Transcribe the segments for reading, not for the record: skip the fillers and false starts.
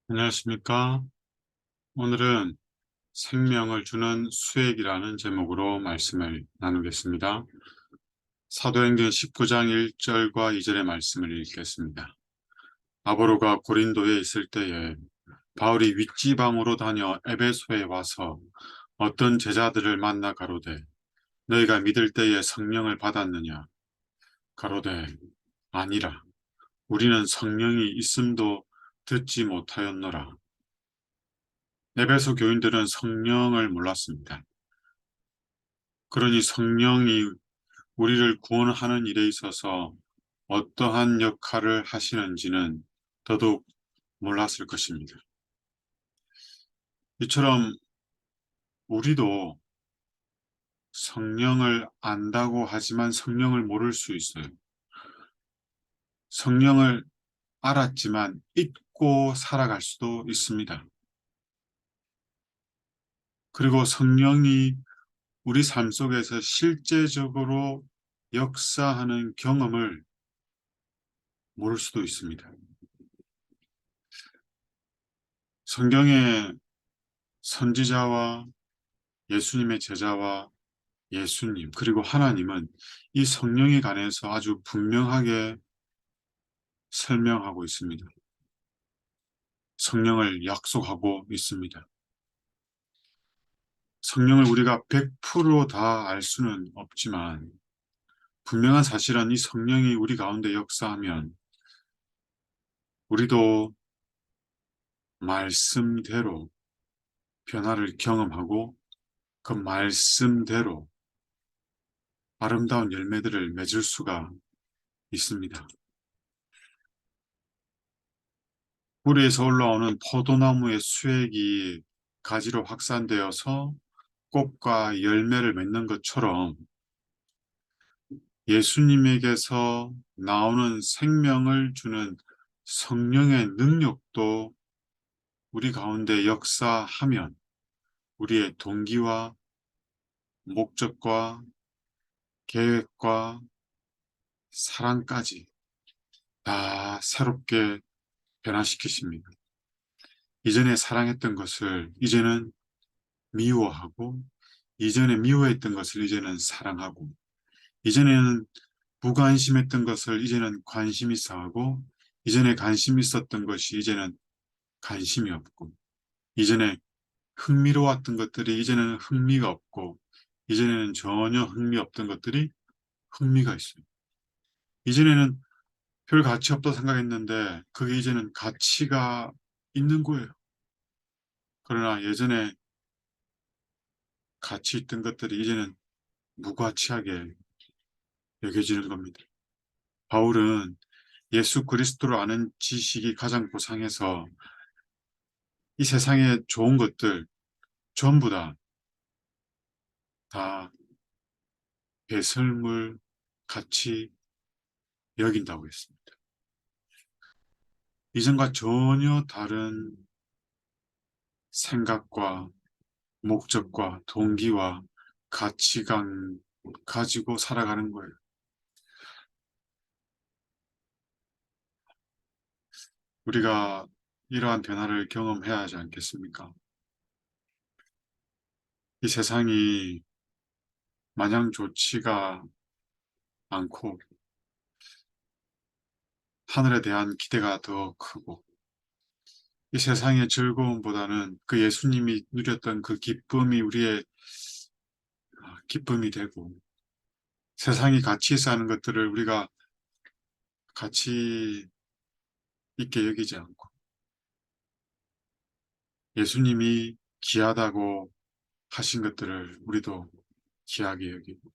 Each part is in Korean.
안녕하십니까? 오늘은 생명을 주는 수액이라는 제목으로 말씀을 나누겠습니다. 사도행전 19장 1절과 2절의 말씀을 읽겠습니다. 아보로가 고린도에 있을 때에 바울이 윗지방으로 다녀 에베소에 와서 어떤 제자들을 만나 가로되 너희가 믿을 때에 성령을 받았느냐? 가로되 아니라 우리는 성령이 있음도 듣지 못하였노라. 에베소 교인들은 성령을 몰랐습니다. 그러니 성령이 우리를 구원하는 일에 있어서 어떠한 역할을 하시는지는 더더욱 몰랐을 것입니다. 이처럼 우리도 성령을 안다고 하지만 성령을 모를 수 있어요. 성령을 알았지만 잊고 살아갈 수도 있습니다. 그리고 성령이 우리 삶 속에서 실제적으로 역사하는 경험을 모를 수도 있습니다. 성경의 선지자와 예수님의 제자와 예수님, 그리고 하나님은 이 성령에 관해서 아주 분명하게 설명하고 있습니다. 성령을 약속하고 있습니다. 성령을 우리가 100%다 알 수는 없지만 분명한 사실은 이 성령이 우리 가운데 역사하면 우리도 말씀대로 변화를 경험하고 그 말씀대로 아름다운 열매들을 맺을 수가 있습니다. 뿌리에서 올라오는 포도나무의 수액이 가지로 확산되어서 꽃과 열매를 맺는 것처럼 예수님에게서 나오는 생명을 주는 성령의 능력도 우리 가운데 역사하면 우리의 동기와 목적과 계획과 사랑까지 다 새롭게 변화시키십니다. 이전에 사랑했던 것을 이제는 미워하고, 이전에 미워했던 것을 이제는 사랑하고, 이전에는 무관심했던 것을 이제는 관심 있어 하고, 이전에 관심 있었던 것이 이제는 관심이 없고, 이전에 흥미로웠던 것들이 이제는 흥미가 없고, 이전에는 전혀 흥미 없던 것들이 흥미가 있어요. 이전에는 별 가치 없다고 생각했는데, 그게 이제는 가치가 있는 거예요. 그러나 예전에 가치 있던 것들이 이제는 무가치하게 여겨지는 겁니다. 바울은 예수 그리스도를 아는 지식이 가장 고상해서 이 세상의 좋은 것들 전부 다 배설물 같이 여긴다고 했습니다. 이전과 전혀 다른 생각과 목적과 동기와 가치관 가지고 살아가는 거예요. 우리가 이러한 변화를 경험해야 하지 않겠습니까? 이 세상이 마냥 좋지가 않고 하늘에 대한 기대가 더 크고 이 세상의 즐거움보다는 그 예수님이 누렸던 그 기쁨이 우리의 기쁨이 되고 세상이 가치 있어 하는 것들을 우리가 가치 있게 여기지 않고 예수님이 귀하다고 하신 것들을 우리도 귀하게 여기고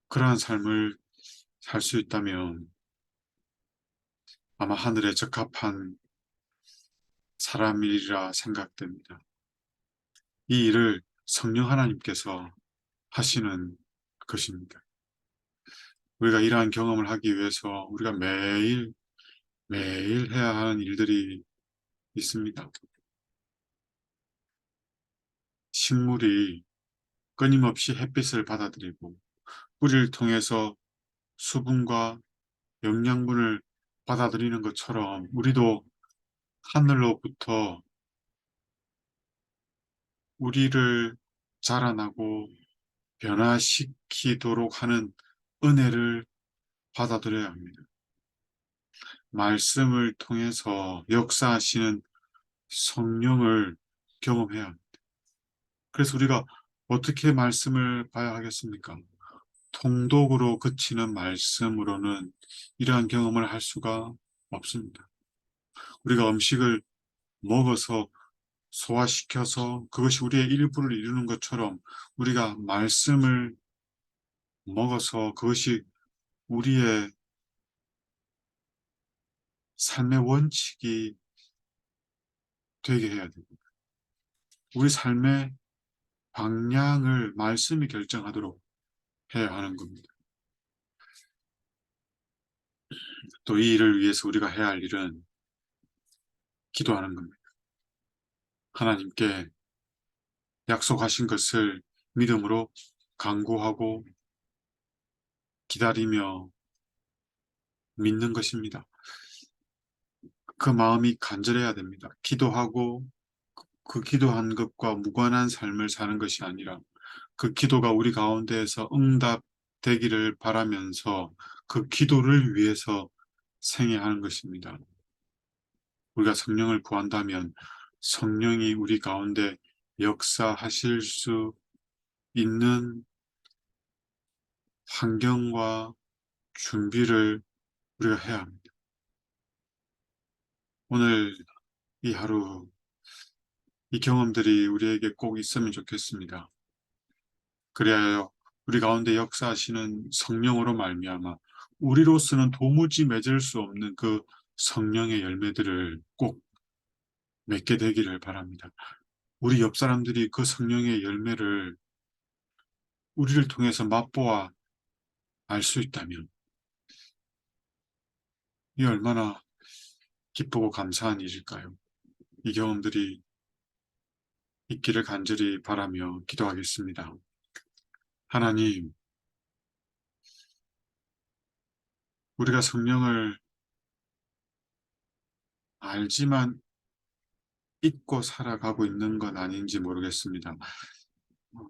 그러한 삶을 살 수 있다면 아마 하늘에 적합한 사람이라 생각됩니다. 이 일을 성령 하나님께서 하시는 것입니다. 우리가 이러한 경험을 하기 위해서 우리가 매일 해야 하는 일들이 있습니다. 식물이 끊임없이 햇빛을 받아들이고 뿌리를 통해서 수분과 영양분을 받아들이는 것처럼 우리도 하늘로부터 우리를 자라나고 변화시키도록 하는 은혜를 받아들여야 합니다. 말씀을 통해서 역사하시는 성령을 경험해야 합니다. 그래서 우리가 어떻게 말씀을 봐야 하겠습니까? 통독으로 그치는 말씀으로는 이러한 경험을 할 수가 없습니다. 우리가 음식을 먹어서 소화시켜서 그것이 우리의 일부를 이루는 것처럼 우리가 말씀을 먹어서 그것이 우리의 삶의 원칙이 되게 해야 됩니다. 우리 삶의 방향을 말씀이 결정하도록 해야 하는 겁니다. 또 이 일을 위해서 우리가 해야 할 일은 기도하는 겁니다. 하나님께 약속하신 것을 믿음으로 간구하고 기다리며 믿는 것입니다. 그 마음이 간절해야 됩니다. 기도하고 그 기도한 것과 무관한 삶을 사는 것이 아니라 그 기도가 우리 가운데에서 응답되기를 바라면서 그 기도를 위해서 생애하는 것입니다. 우리가 성령을 구한다면 성령이 우리 가운데 역사하실 수 있는 환경과 준비를 우리가 해야 합니다. 오늘 이 하루 이 경험들이 우리에게 꼭 있으면 좋겠습니다. 그리하여 우리 가운데 역사하시는 성령으로 말미암아 우리로서는 도무지 맺을 수 없는 그 성령의 열매들을 꼭 맺게 되기를 바랍니다. 우리 옆 사람들이 그 성령의 열매를 우리를 통해서 맛보아 알 수 있다면 이 얼마나 기쁘고 감사한 일일까요? 이 경험들이 있기를 간절히 바라며 기도하겠습니다. 하나님, 우리가 성령을 알지만 잊고 살아가고 있는 건 아닌지 모르겠습니다.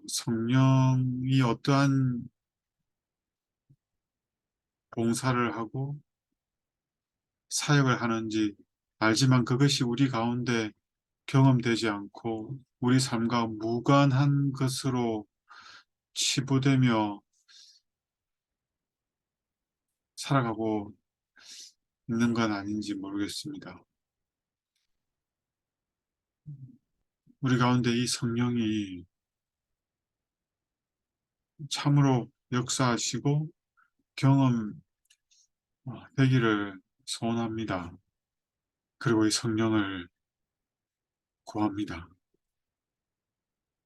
성령이 어떠한 봉사를 하고 사역을 하는지 알지만 그것이 우리 가운데 경험되지 않고 우리 삶과 무관한 것으로 치부되며 살아가고 있는 건 아닌지 모르겠습니다. 우리 가운데 이 성령이 참으로 역사하시고 경험되기를 소원합니다. 그리고 이 성령을 구합니다.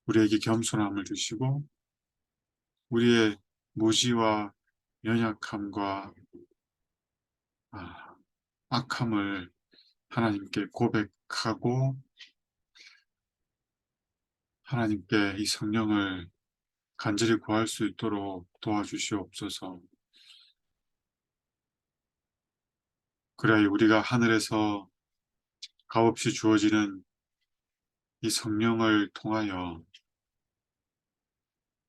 우리에게 겸손함을 주시고 우리의 무지와 연약함과 악함을 하나님께 고백하고 하나님께 이 성령을 간절히 구할 수 있도록 도와주시옵소서. 그래야 우리가 하늘에서 값없이 주어지는 이 성령을 통하여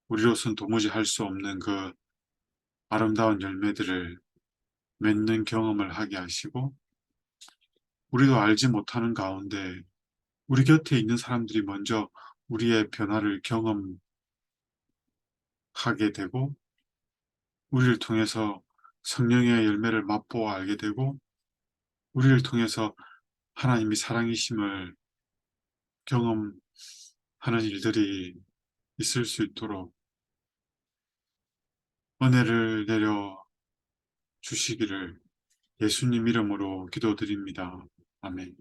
우리로서는 도무지 할 수 없는 그 아름다운 열매들을 맺는 경험을 하게 하시고 우리도 알지 못하는 가운데 우리 곁에 있는 사람들이 먼저 우리의 변화를 경험하게 되고 우리를 통해서 성령의 열매를 맛보아 알게 되고 우리를 통해서 하나님이 사랑이심을 경험하는 일들이 있을 수 있도록 은혜를 내려 주시기를 예수님 이름으로 기도드립니다. 아멘.